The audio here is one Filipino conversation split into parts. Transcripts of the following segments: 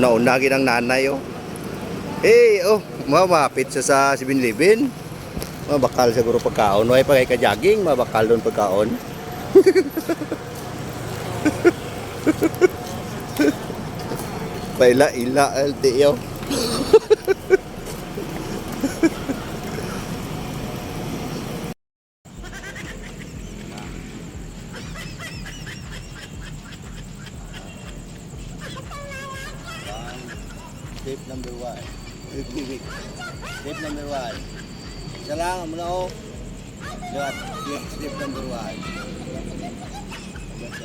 Una-una ginang nanay oh. Mamapit siya sa 7-Eleven. Mabakal siguro pagkaon. Way pa kay ka-jogging, mabakal doon pagkaon. Paila-ila LTO. Step number 1. Step number 1. Isa lang, muna ako. Liwat. Step number 1. Number 2.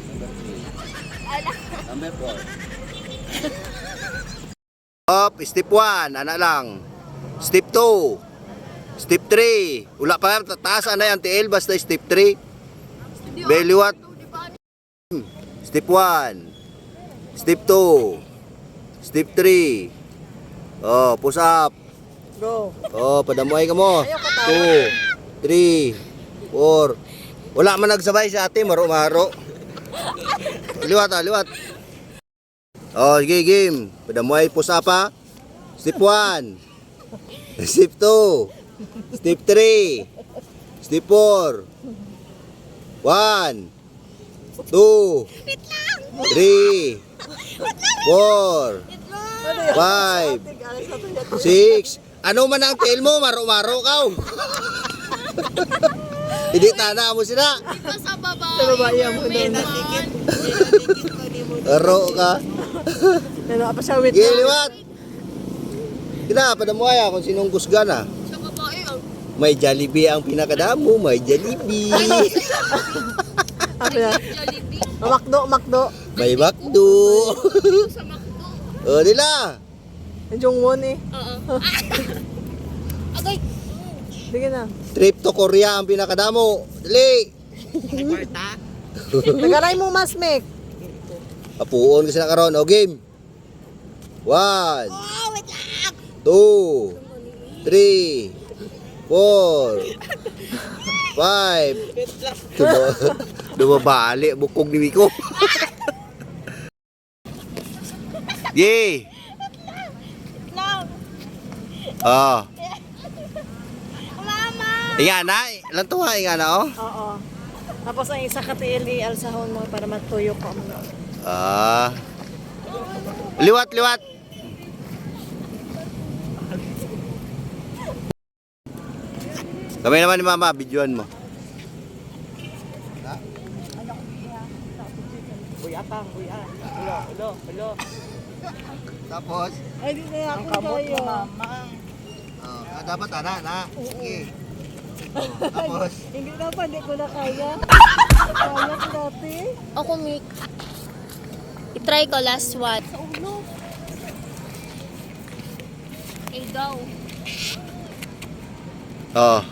Number 3. Number 4. Up, step 1, anak lang. Step 2. Step 3. Wala pa, taas na yan, TL, basta step 3. Beliwat. Step 1. Step 2. Step 3. Oh, push up. Go. Oh, padamuhay ka mo. 2, 3, 4. Wala man nagsabay sa ate, maro-maro. Liwat ah, liwat. Oh, sige, game. Padamuhay, push up ha. Step 1. Step 2. Step 3. Step 4. 1, 2, 3, 4, 5, 6. Ano man ang tail mo? Maro-maro ka. Hindi tana mo sila. Ito sa babae. Sa babae ang mo doon. Maro ka. Ano pa siya with Giliwat. Kina, padamuhay kung sinong kusgan ah. Sa babae ang May Jollibee ang pinakadamo. May Jollibee. Ano yan? Jollibee. Makdo. May Bakdo. Sa McDo. O, nila. Yung Jungwon eh. Oo. Agay. Sige na. Trip to Korea ang pinakadamo. Dali. Nagaray mo mas, Mek. Apuon kasi na karon. O, game. 1, Oh, wait lang. 2, 3, 4, 5. Dumabali. Bukog ni Miko. Yay! Lang. Oh. Mama. Inga na. Ilan tuwa? Inga na oh. Oo. Tapos ang isa ka tili alsahon mo para matuyo ko mo. Ah. Liwat, liwat. Kami naman ni Mama, videoan mo. Uy, atang, uy, ah. Hello. Tapos, Ay, di na ako kaya. dapat na. Sige. Tapos, Hindi na pa, hindi ko na kaya. Kaya ko dati. Ako, Mick. I-try ko last one. Sa ulo. Okay, go. oh.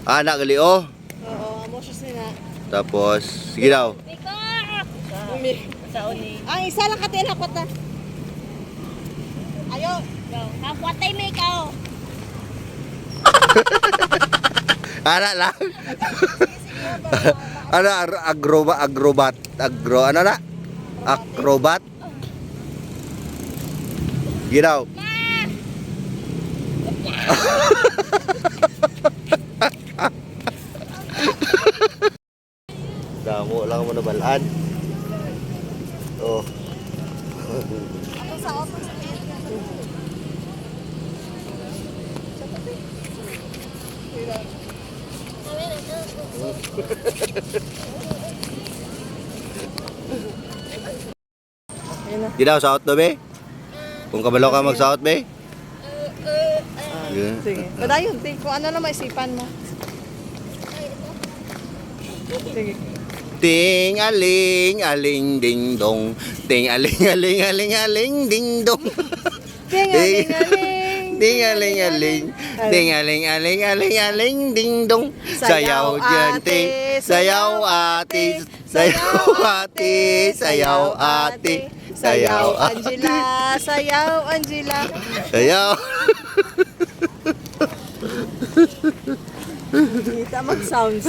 Anak gali oh. Oo, amo siya sila. Tapos, sige daw. Mika! Sa uni. Ang isa lang katil hakot na. Ayo. Go. Hakwatay, Mika. Anak lang. Ano, agrobat. Ano na? Acrobat. Sige daw. Damo lang mo nabalaan. Oh. Ako sa opo sa Di daw, saot do be? Kung kabalo ka mag-saot be? Yeah. Sige. Padayon, kung ano na maisipan mo. Sige. Ting aling aling ding dong. Ting aling aling aling aling ding dong. Ting-aling-aling. Ting-aling-aling. Ting-aling-aling-aling-aling ding dong. Sayaw jante, sayaw ate, sayaw ate, sayaw ate, sayaw Angela, sayaw Angela. sayaw. Kita mag-sounds.